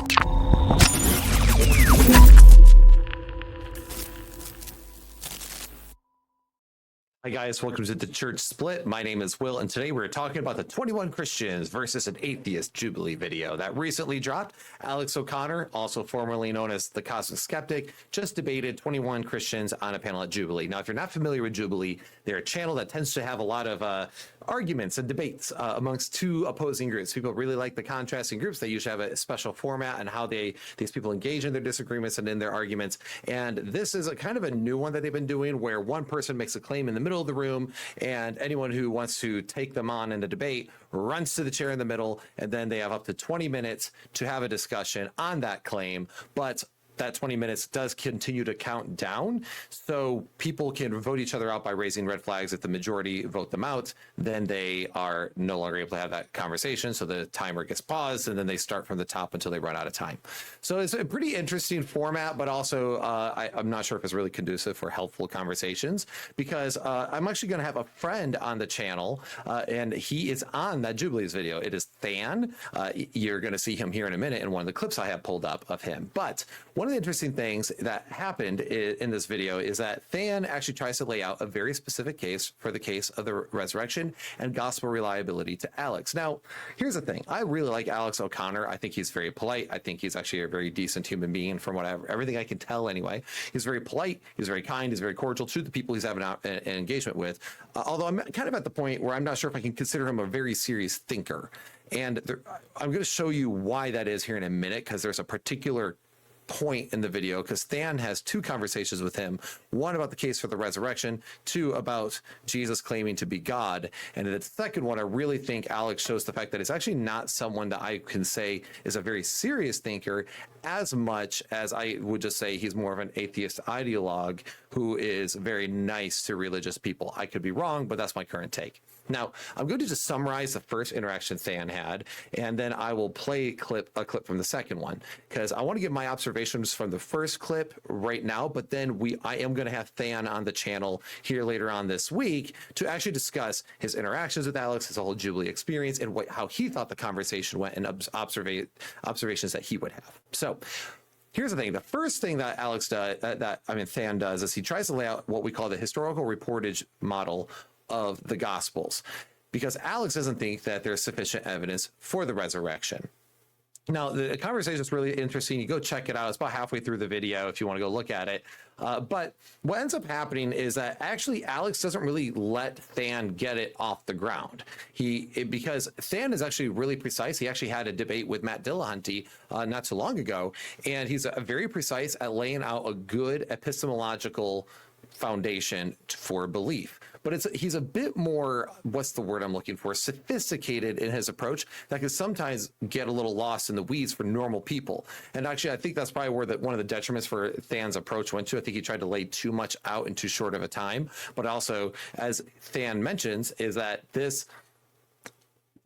Hi guys, welcome to the Church Split. My name is Will, and today we're talking about the 21 Christians versus an Atheist Jubilee video that recently dropped. Alex O'Connor, also formerly known as the Cosmic Skeptic, just debated 21 Christians on a panel at Jubilee. Now, if you're not familiar with Jubilee, they're a channel that tends to have a lot of arguments and debates amongst two opposing groups. People really like the contrasting groups. They usually have a special format and how these people engage in their disagreements and in their arguments. And this is a kind of a new one that they've been doing, where one person makes a claim in the middle of the room, and anyone who wants to take them on in a debate runs to the chair in the middle, and then they have up to 20 minutes to have a discussion on that claim. But that 20 minutes does continue to count down, so people can vote each other out by raising red flags. If the majority vote them out, then they are no longer able to have that conversation, so the timer gets paused, and then they start from the top until they run out of time. So it's a pretty interesting format, but also I'm not sure if it's really conducive for helpful conversations, because I'm actually going to have a friend on the channel, and he is on that Jubilees video. It is Than. You're going to see him here in a minute in one of the clips I have pulled up of him. But one of the interesting things that happened in this video is that Than actually tries to lay out a very specific case for the case of the resurrection and gospel reliability to Alex. Now, here's the thing. I really like Alex O'Connor. I think he's very polite. I think he's actually a very decent human being, from everything I can tell anyway. He's very polite. He's very kind. He's very cordial to the people he's having an engagement with. Although I'm kind of at the point where I'm not sure if I can consider him a very serious thinker. And I'm going to show you why that is here in a minute, because there's a particular point in the video, because Than has two conversations with him, one about the case for the resurrection, two about Jesus claiming to be God. And in the second one, I really think Alex shows the fact that it's actually not someone that I can say is a very serious thinker, as much as I would just say he's more of an atheist ideologue who is very nice to religious people. I could be wrong, but that's my current take. Now, I'm going to just summarize the first interaction Than had, and then I will play a clip from the second one, because I want to give my observations from the first clip right now, but then I am going to have Than on the channel here later on this week to actually discuss his interactions with Alex, his whole Jubilee experience, and how he thought the conversation went, and observations that he would have. So here's the thing. The first thing that Than does is he tries to lay out what we call the historical reportage model of the Gospels, because Alex doesn't think that there's sufficient evidence for the resurrection. Now, the conversation is really interesting. You go check it out. It's about halfway through the video if you want to go look at it. But what ends up happening is that actually Alex doesn't really let Than get it off the ground. Because Than is actually really precise. He actually had a debate with Matt Dillahunty not too long ago, and he's very precise at laying out a good epistemological foundation for belief. But he's a bit more, what's the word I'm looking for, sophisticated in his approach that can sometimes get a little lost in the weeds for normal people. And actually, I think that's probably where one of the detriments for Than's approach went to. I think he tried to lay too much out in too short of a time. But also, as Than mentions, is that the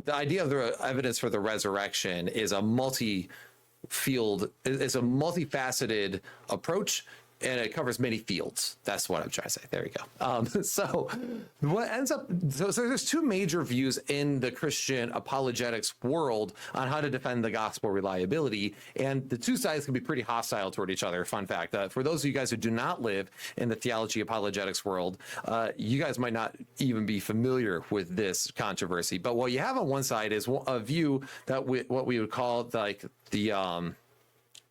idea of the evidence for the resurrection is a multifaceted approach, and it covers many fields. That's what I'm trying to say. There you go. So there's two major views in the Christian apologetics world on how to defend the gospel reliability, and the two sides can be pretty hostile toward each other. Fun fact, for those of you guys who do not live in the theology apologetics world, you guys might not even be familiar with this controversy. But what you have on one side is a view that what we would call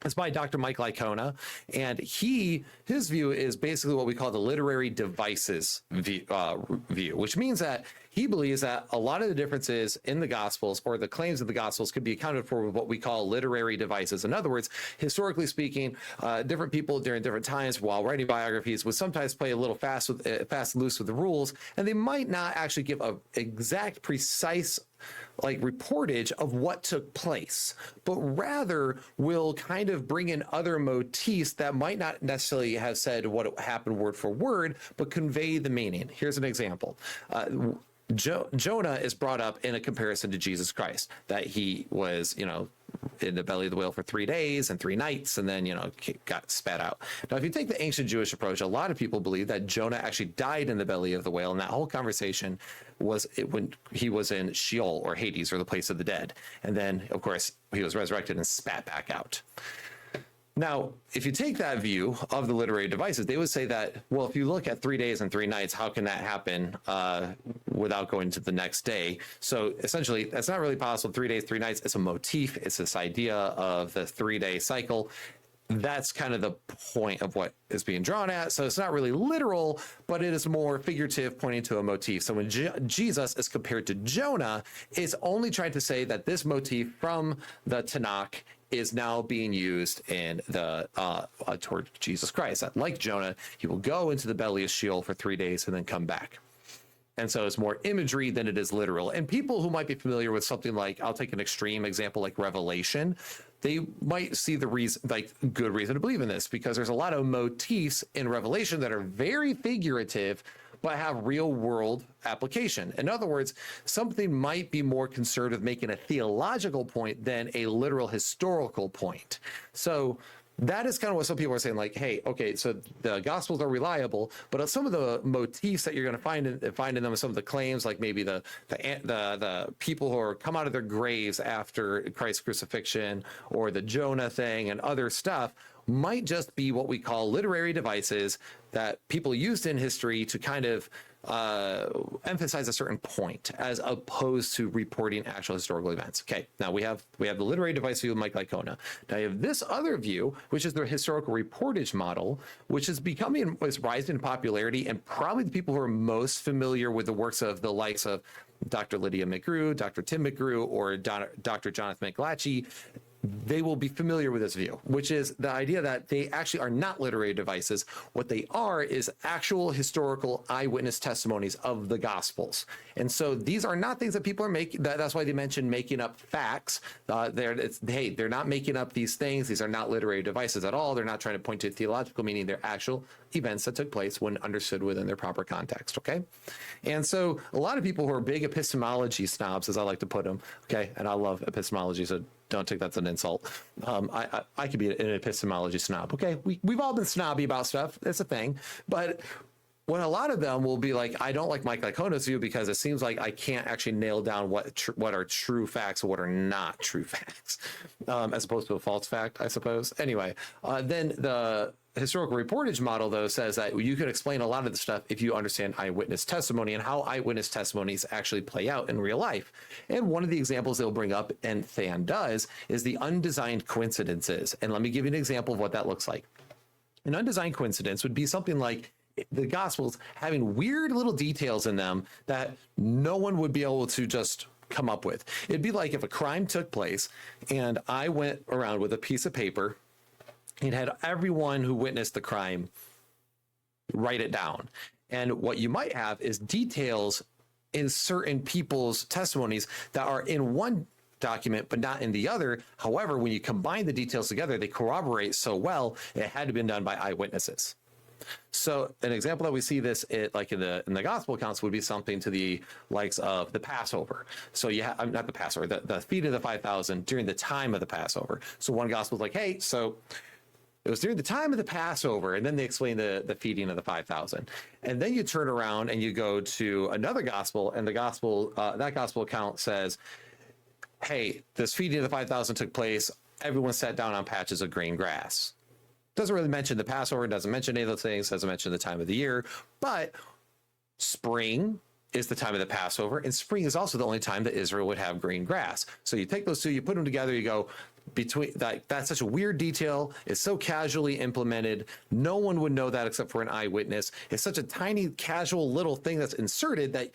it's by Dr. Mike Licona, and his view is basically what we call the literary devices view, which means that he believes that a lot of the differences in the Gospels, or the claims of the Gospels, could be accounted for with what we call literary devices. In other words, historically speaking, different people during different times while writing biographies would sometimes play a little fast and loose with the rules, and they might not actually give an exact, precise reportage of what took place, but rather will kind of bring in other motifs that might not necessarily have said what happened word for word, but convey the meaning. Here's an example. Jonah is brought up in a comparison to Jesus Christ, that he was, in the belly of the whale for 3 days and 3 nights, and then, got spat out. Now, if you take the ancient Jewish approach, a lot of people believe that Jonah actually died in the belly of the whale, and that whole conversation was when he was in Sheol, or Hades, or the place of the dead. And then, of course, he was resurrected and spat back out. Now, if you take that view of the literary devices, they would say that, well, if you look at 3 days and 3 nights, how can that happen without going to the next day? So essentially, that's not really possible. 3 days, 3 nights, it's a motif. It's this idea of the 3-day cycle. That's kind of the point of what is being drawn at. So it's not really literal, but it is more figurative, pointing to a motif. So when Jesus is compared to Jonah, it's only trying to say that this motif from the Tanakh is now being used in the toward Jesus Christ. That, like Jonah, he will go into the belly of Sheol for 3 days and then come back. And so it's more imagery than it is literal. And people who might be familiar with something like, I'll take an extreme example like Revelation, they might see the reason, like good reason to believe in this, because there's a lot of motifs in Revelation that are very figurative, but have real world application. In other words, something might be more concerned with making a theological point than a literal historical point. So that is kind of what some people are saying, like, hey, okay, so the Gospels are reliable, but some of the motifs that you're going to find in them, some of the claims, like maybe the people who are come out of their graves after Christ's crucifixion, or the Jonah thing and other stuff, might just be what we call literary devices that people used in history to kind of emphasize a certain point, as opposed to reporting actual historical events. Okay, now we have the literary device view of Mike Licona. Now you have this other view, which is the historical reportage model, which is rising in popularity, and probably the people who are most familiar with the works of the likes of Dr. Lydia McGrew, Dr. Tim McGrew, or Dr. Jonathan McLatchie, they will be familiar with this view, which is the idea that they actually are not literary devices. What they are is actual historical eyewitness testimonies of the Gospels. And so these are not things that people are making. That's why they mentioned making up facts. They're not making up these things. These are not literary devices at all. They're not trying to point to theological meaning. They're actual events that took place when understood within their proper context. Okay. And so a lot of people who are big epistemology snobs, as I like to put them, okay, and I love epistemology, so don't take that as an insult. I could be an epistemology snob. Okay, we've all been snobby about stuff. It's a thing. But when a lot of them will be like, I don't like Mike Licona's view because it seems like I can't actually nail down what are true facts and what are not true facts, as opposed to a false fact, I suppose. Anyway, then the historical reportage model, though, says that you can explain a lot of the stuff if you understand eyewitness testimony and how eyewitness testimonies actually play out in real life. And one of the examples they'll bring up, and Than does, is the undesigned coincidences. And let me give you an example of what that looks like. An undesigned coincidence would be something like the Gospels having weird little details in them that no one would be able to just come up with. It'd be like if a crime took place and I went around with a piece of paper and had everyone who witnessed the crime write it down. And what you might have is details in certain people's testimonies that are in one document, but not in the other. However, when you combine the details together, they corroborate so well, it had to have been done by eyewitnesses. So an example that we see this like in the gospel accounts would be something to the likes of the Passover. So you have, not the Passover, the feeding of the 5,000 during the time of the Passover. So one gospel is like, hey, so it was during the time of the Passover, and then they explain the feeding of the 5,000. And then you turn around and you go to another gospel, and the gospel, that gospel account says, hey, this feeding of the 5,000 took place. Everyone sat down on patches of green grass. Doesn't really mention the Passover, doesn't mention any of those things, doesn't mention the time of the year, but spring is the time of the Passover, and spring is also the only time that Israel would have green grass. So you take those two, you put them together, you go, between that's such a weird detail. It's so casually implemented. No one would know that except for an eyewitness. It's such a tiny, casual little thing that's inserted that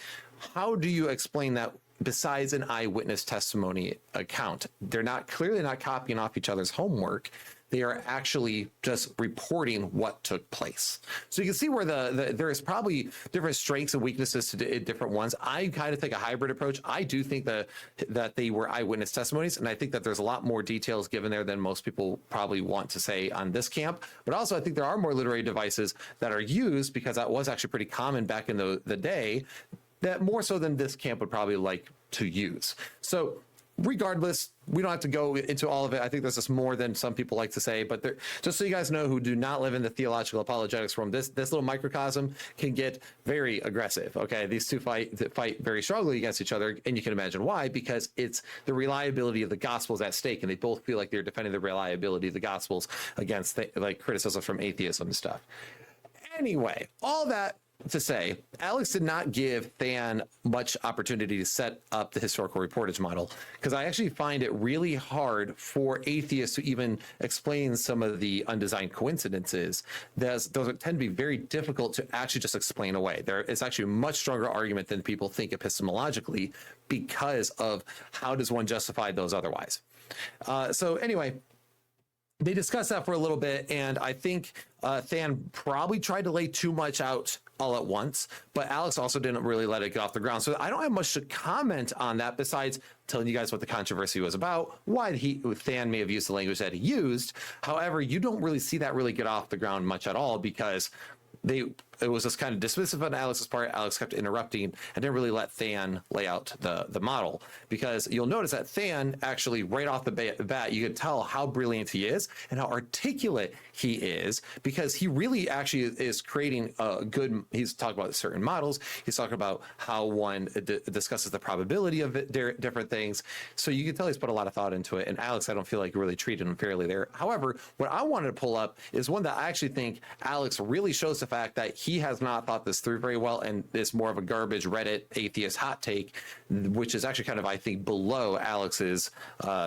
how do you explain that besides an eyewitness testimony account? They're clearly not copying off each other's homework. They are actually just reporting what took place. So you can see where there is probably different strengths and weaknesses to different ones. I kind of take a hybrid approach. I do think that they were eyewitness testimonies, and I think that there's a lot more details given there than most people probably want to say on this camp. But also I think there are more literary devices that are used because that was actually pretty common back in the day. that more so than this camp would probably like to use. So regardless, we don't have to go into all of it. I think this is more than some people like to say, but there, just so you guys know who do not live in the theological apologetics realm, this little microcosm can get very aggressive. Okay, these two fight very strongly against each other, and you can imagine why, because it's the reliability of the gospels at stake, and they both feel like they're defending the reliability of the gospels against like criticism from atheism and stuff. Anyway, all that to say, Alex did not give Than much opportunity to set up the historical reportage model, because I actually find it really hard for atheists to even explain some of the undesigned coincidences. Those tend to be very difficult to actually just explain away. It's actually a much stronger argument than people think epistemologically, because of how does one justify those otherwise. So anyway, they discussed that for a little bit, and I think Than probably tried to lay too much out all at once, but Alex also didn't really let it get off the ground. So I don't have much to comment on that besides telling you guys what the controversy was about, why Than may have used the language that he used. However, you don't really see that really get off the ground much at all, because it was just kind of dismissive on Alex's part. Alex kept interrupting and didn't really let Than lay out the model, because you'll notice that Than actually right off the bat, you can tell how brilliant he is and how articulate he is, because he really actually is creating a good, he's talking about certain models. He's talking about how one discusses the probability of different things. So you can tell he's put a lot of thought into it. And Alex, I don't feel like really treated him fairly there. However, what I wanted to pull up is one that I actually think Alex really shows the fact that he has not thought this through very well, and it's more of a garbage Reddit atheist hot take, which is actually kind of, I think, below Alex's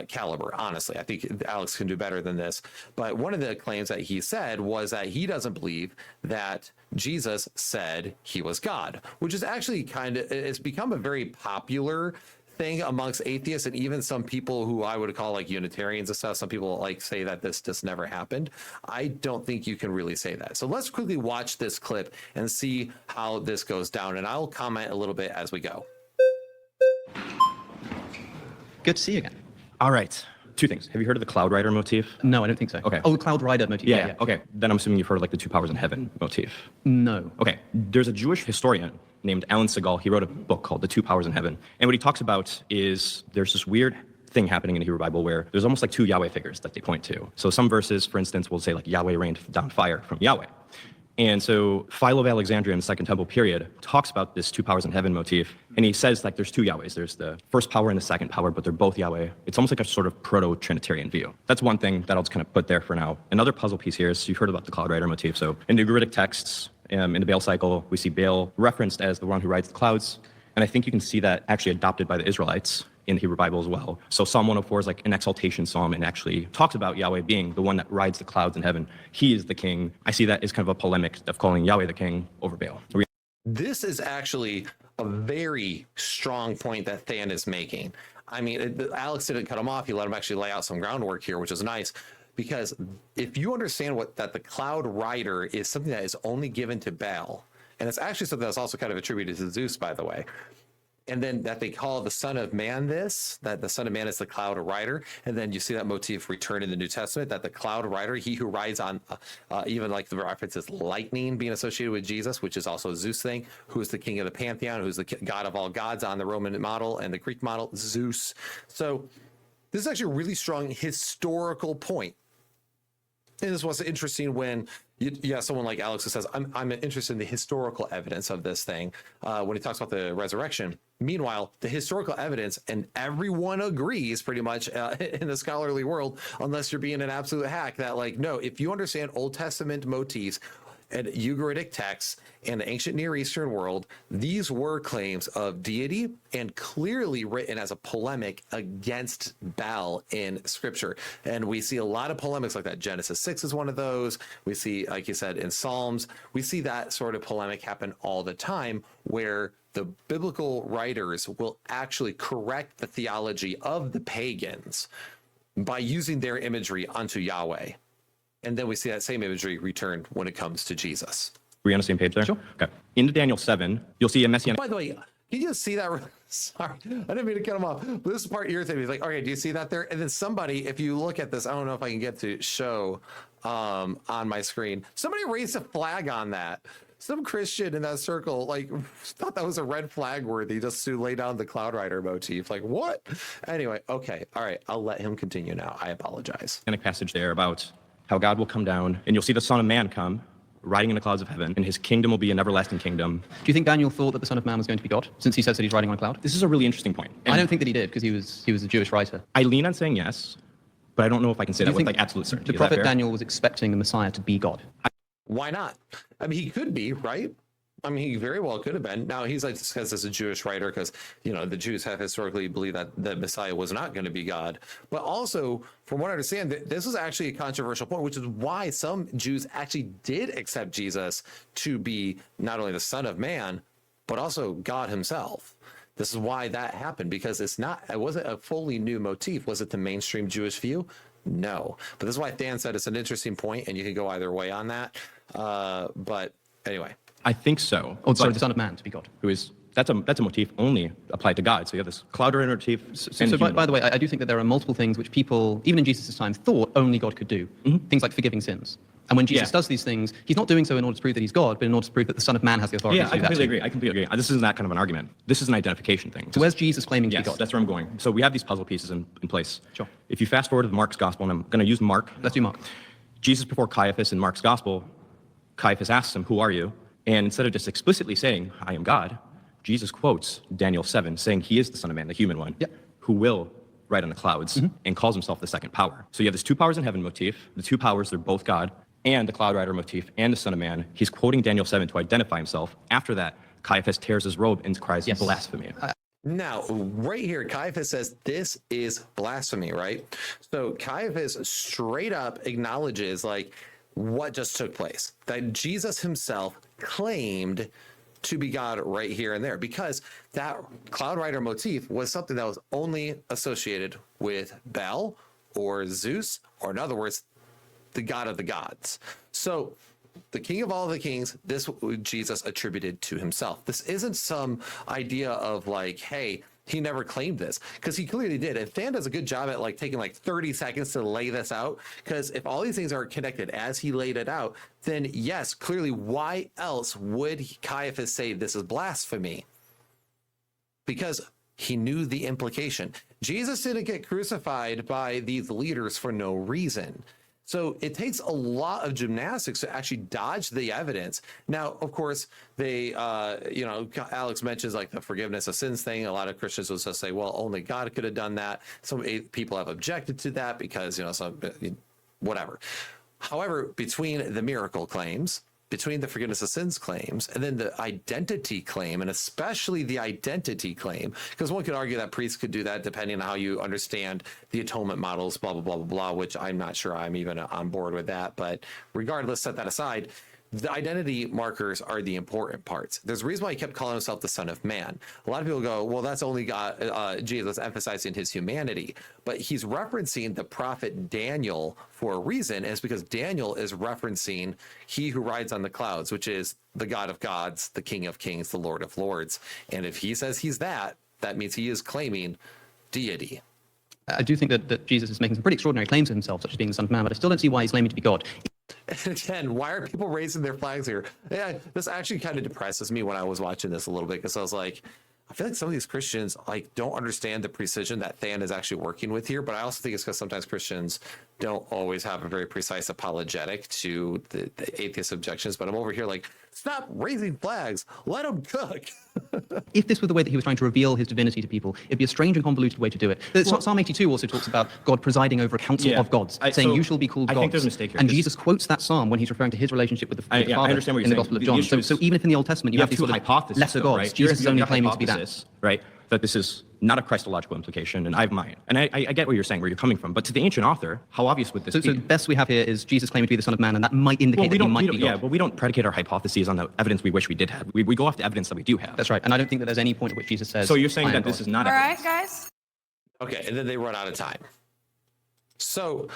caliber. Honestly, I think Alex can do better than this. But one of the claims that he said was that he doesn't believe that Jesus said he was God, which is actually it's become a very popular thing amongst atheists, and even some people who I would call like Unitarians and stuff. Some people like say that this just never happened. I don't think you can really say that. So let's quickly watch this clip and see how this goes down, and I'll comment a little bit as we go. Good to see you again. All right. Two things. Have you heard of the Cloud Rider motif? No, I don't think so. Okay. Oh, the Cloud Rider motif. Yeah. Okay. Then I'm assuming you've heard of like the two powers in heaven motif. No. Okay. There's a Jewish historian named Alan Segal. He wrote a book called The Two Powers in Heaven. And what he talks about is there's this weird thing happening in the Hebrew Bible where there's almost like two Yahweh figures that they point to. So some verses, for instance, will say like Yahweh rained down fire from Yahweh. And so Philo of Alexandria in the Second Temple period talks about this two powers in heaven motif. And he says like there's two Yahwehs. There's the first power and the second power, but they're both Yahweh. It's almost like a sort of proto-Trinitarian view. That's one thing that I'll just kind of put there for now. Another puzzle piece here is you've heard about the Cloud Rider motif. So in the Ugaritic texts, in the Baal cycle, we see Baal referenced as the one who rides the clouds. And I think you can see that actually adopted by the Israelites in the Hebrew Bible as well. So Psalm 104 is like an exaltation psalm and actually talks about Yahweh being the one that rides the clouds in heaven. He is the king. I see that as kind of a polemic of calling Yahweh the king over Baal. This is actually a very strong point that Than is making. I mean, Alex didn't cut him off. He let him actually lay out some groundwork here, which is nice. Because if you understand that the Cloud Rider is something that is only given to Baal, and it's actually something that's also kind of attributed to Zeus, by the way, and then that they call the Son of Man that the Son of Man is the Cloud Rider, and then you see that motif return in the New Testament, that the Cloud Rider, he who rides on, even like the reference is lightning being associated with Jesus, which is also a Zeus thing, who's the king of the pantheon, who's the god of all gods on the Roman model and the Greek model, Zeus. So this is actually a really strong historical point. And this was interesting when you have someone like Alex who says, I'm interested in the historical evidence of this thing when he talks about the resurrection. Meanwhile, the historical evidence, and everyone agrees pretty much in the scholarly world, unless you're being an absolute hack, that like, no, if you understand Old Testament motifs and Ugaritic texts and the ancient Near Eastern world, these were claims of deity and clearly written as a polemic against Baal in scripture. And we see a lot of polemics like that. Genesis 6 is one of those. We see, like you said, in Psalms, we see that sort of polemic happen all the time, where the biblical writers will actually correct the theology of the pagans by using their imagery onto Yahweh. And then we see that same imagery returned when it comes to Jesus. Were you on the same page there? Sure. Okay. In Daniel 7, you'll see a messianic. By the way, can you see that? Sorry, I didn't mean to cut him off. But this part irritated me. He's like, okay, do you see that there? And then somebody, if you look at this, I don't know if I can get to show on my screen. Somebody raised a flag on that. some Christian in that circle like thought that was a red flag worthy just to lay down the Cloud Rider motif. Like what? Anyway, okay, all right, I'll let him continue now. I apologize. Passage there about how God will come down, and you'll see the Son of Man come, riding in the clouds of heaven, and his kingdom will be an everlasting kingdom. Do you think Daniel thought that the Son of Man was going to be God, since he says that he's riding on a cloud? This is a really interesting point. And I don't think that he did, because he was a Jewish writer. I lean on saying yes, but I don't know if I can say Do that you with think like absolute certainty. the Is that prophet fair? Daniel was expecting the Messiah to be God? Why not? I mean, he could be, right? I mean, he very well could have been. Now, he's like discussed as a Jewish writer because, you know, the Jews have historically believed that the Messiah was not going to be God. But also, from what I understand, this was actually a controversial point, which is why some Jews actually did accept Jesus to be not only the Son of Man, but also God himself. This is why that happened, because it wasn't a fully new motif. Was it the mainstream Jewish view? No. But this is why Than said it's an interesting point, and you can go either way on that. But anyway. I think so. Oh, sorry, but the Son of Man to be God. who is that's a motif only applied to God. So you have this Cloud Rider motif. So by the way, I do think that there are multiple things which people, even in Jesus' time, thought only God could do. Things like forgiving sins. And when Jesus does these things, he's not doing so in order to prove that he's God, but in order to prove that the Son of Man has the authority to do I that completely too. agree. I completely agree. This isn't that kind of an argument. This is an identification thing. So where's Jesus claiming to be Yes, God? that's where I'm going. So we have these puzzle pieces in place. Sure. If you fast forward to Mark's gospel, and I'm going to use Mark. Let's do Mark. Jesus before Caiaphas in Mark's gospel, Caiaphas asks him, "Who are you?" And instead of just explicitly saying, "I am God," Jesus quotes Daniel 7, saying he is the Son of Man, the human one, who will ride on the clouds, and calls himself the second power. So you have this two powers in heaven motif. The two powers, they're both God, and the Cloud Rider motif, and the Son of Man. He's quoting Daniel 7 to identify himself. After that, Caiaphas tears his robe and cries blasphemy. Now, right here, Caiaphas says this is blasphemy, right? So Caiaphas straight up acknowledges like what just took place, that Jesus himself claimed to be God right here and there, because that Cloud Rider motif was something that was only associated with Baal or Zeus, or in other words, the God of the gods. So the King of all the kings, this Jesus attributed to himself. This isn't some idea of like, hey, he never claimed this, because he clearly did. And Than does a good job at like taking like 30 seconds to lay this out, because if all these things are connected as he laid it out, then yes, clearly why else would Caiaphas say this is blasphemy? Because he knew the implication. Jesus didn't get crucified by these leaders for no reason. So it takes a lot of gymnastics to actually dodge the evidence. Now, of course, they, Alex mentions like the forgiveness of sins thing. A lot of Christians will just say, well, only God could have done that. Some people have objected to that because, whatever. However, between the miracle claims, between the forgiveness of sins claims, and then the identity claim, and especially the identity claim, because one could argue that priests could do that depending on how you understand the atonement models, blah, blah, blah, blah, blah, which I'm not sure I'm even on board with that. But regardless, set that aside. The identity markers are the important parts. There's a reason why he kept calling himself the Son of Man. A lot of people go, well, that's only God, Jesus emphasizing his humanity. But he's referencing the prophet Daniel for a reason, and it's because Daniel is referencing he who rides on the clouds, which is the God of gods, the King of kings, the Lord of lords. And if he says he's that means he is claiming deity. I do think that Jesus is making some pretty extraordinary claims of himself, such as being the Son of Man, but I still don't see why he's claiming to be God. Again, why are people raising their flags here? Yeah, this actually kind of depresses me when I was watching this a little bit, because I was like, I feel like some of these Christians like don't understand the precision that Than is actually working with here. But I also think it's because sometimes Christians don't always have a very precise apologetic to the atheist objections. But I'm over here like, stop raising flags, let them cook. If this were the way that he was trying to reveal his divinity to people, it'd be a strange and convoluted way to do it. Psalm 82 also talks about God presiding over a council of gods, saying, you shall be called gods. I think there's a mistake here. And Jesus quotes that psalm when he's referring to his relationship with the Father I understand what you're in the saying. Gospel of The John. issue is So even if in the Old Testament you have these two sort of hypotheses, lesser though, gods, right? Jesus is You only have a claiming to be that. hypothesis, right? That this is not a Christological implication, and I have mine. And I get what you're saying, where you're coming from. But to the ancient author, how obvious would this So be? the best we have here is Jesus claiming to be the Son of Man, and that might indicate that he might be God. Yeah, but we don't predicate our hypotheses on the evidence we wish we did have. We go off the evidence that we do have. That's right. And I don't think that there's any point at which Jesus says, So you're saying I am that this God. is not All evidence. right, guys. Okay, and then they run out of time. So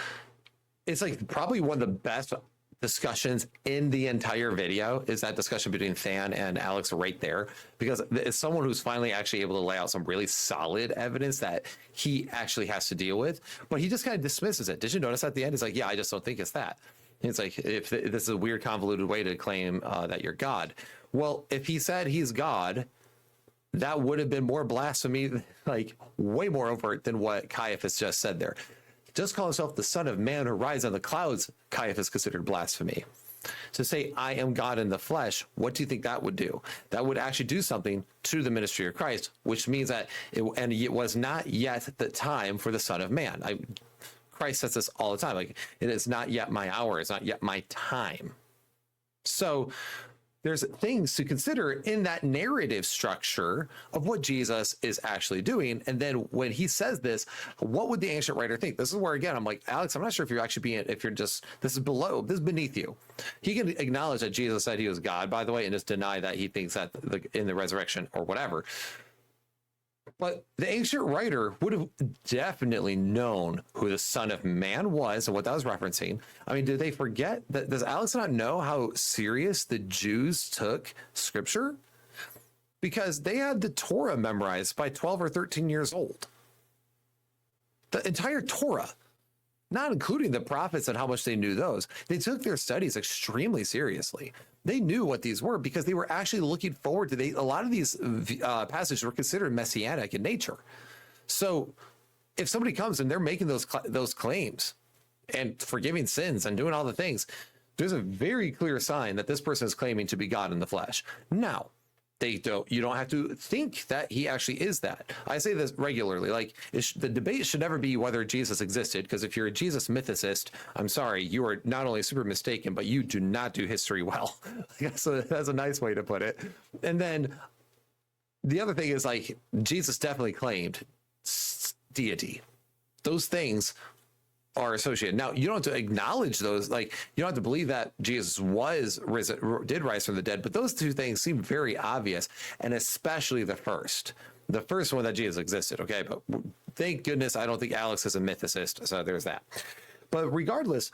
it's like probably one of the best discussions in the entire video is that discussion between Than and Alex right there, because it's someone who's finally actually able to lay out some really solid evidence that he actually has to deal with, but he just kind of dismisses it. Did you notice at the end? He's like, yeah, I just don't think it's that. It's like, if this is a weird, convoluted way to claim that you're God. Well, if he said he's God, that would have been more blasphemy, like way more overt than what Caiaphas just said there. Just call himself the Son of Man who rides on the clouds, Caiaphas considered blasphemy. To say, I am God in the flesh, what do you think that would do? That would actually do something to the ministry of Christ, which means that it was not yet the time for the Son of Man. Christ says this all the time, like, it is not yet my hour, it's not yet my time. So there's things to consider in that narrative structure of what Jesus is actually doing. And then when he says this, what would the ancient writer think? This is where, again, I'm like, Alex, I'm not sure if you're actually if you're just, this is beneath you. He can acknowledge that Jesus said he was God, by the way, and just deny that he thinks that in the resurrection or whatever. But the ancient writer would have definitely known who the Son of Man was and what that was referencing. I mean, did they forget that? Does Alex not know how serious the Jews took scripture? Because they had the Torah memorized by 12 or 13 years old. The entire Torah, not including the prophets and how much they knew those. They took their studies extremely seriously. They knew what these were because they were actually looking forward to a lot of these passages were considered messianic in nature. So if somebody comes and they're making those claims and forgiving sins and doing all the things, there's a very clear sign that this person is claiming to be God in the flesh. Now, you don't have to think that he actually is that. I say this regularly, like the debate should never be whether Jesus existed, because if you're a Jesus mythicist, I'm sorry, you are not only super mistaken, but you do not do history well. So that's a nice way to put it. And then the other thing is, like, Jesus definitely claimed deity. Those things are associated. Now, you don't have to acknowledge those, like, you don't have to believe that Jesus did rise from the dead, but those two things seem very obvious, and especially the first one, that Jesus existed. Okay, but thank goodness I don't think Alex is a mythicist, so there's that. But regardless,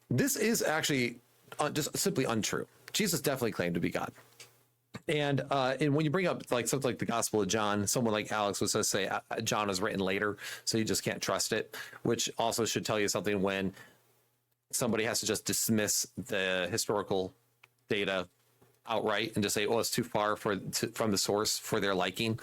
this is actually just simply untrue. Jesus definitely claimed to be God. And when you bring up like something like the Gospel of John, someone like Alex was going to say John was written later, so you just can't trust it, which also should tell you something when somebody has to just dismiss the historical data outright and just say, oh, it's too far from the source for their liking.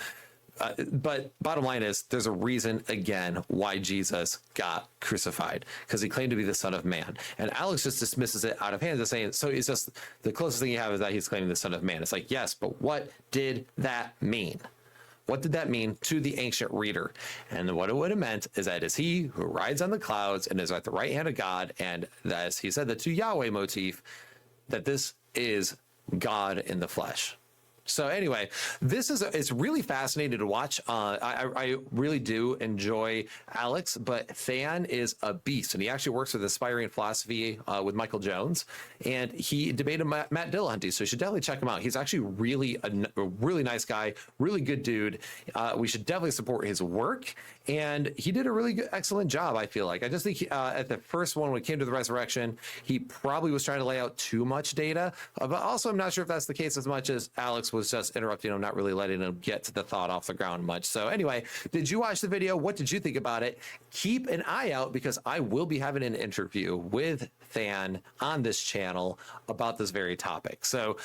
But bottom line is, there's a reason, again, why Jesus got crucified, because he claimed to be the Son of Man. And Alex just dismisses it out of hand, just saying, so it's just the closest thing you have is that he's claiming the Son of Man. It's like, yes, but what did that mean? What did that mean to the ancient reader? And what it would have meant is that it's he who rides on the clouds and is at the right hand of God. And as he said, the two Yahweh motif, that this is God in the flesh. So anyway, it's really fascinating to watch. I really do enjoy Alex, but Than is a beast, and he actually works with Aspiring Philosophy with Michael Jones, and he debated Matt Dillahunty, so you should definitely check him out. He's actually really a really nice guy, really good dude. We should definitely support his work, and he did a really good, excellent job, I feel like. I just think at the first one, when it came to the resurrection, he probably was trying to lay out too much data, but also I'm not sure if that's the case as much as Alex was just interrupting him, not really letting him get to the thought off the ground much. So anyway, did you watch the video? What did you think about it? Keep an eye out, because I will be having an interview with Than on this channel about this very topic. So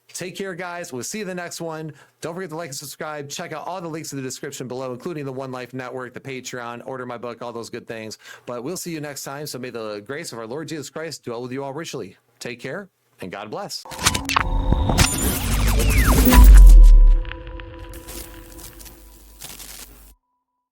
take care, guys. We'll see you in the next one. Don't forget to like and subscribe. Check out all the links in the description below, including the One Life Network, the Patreon, order my book, all those good things. But we'll see you next time. So may the grace of our Lord Jesus Christ dwell with you all richly. Take care, and God bless.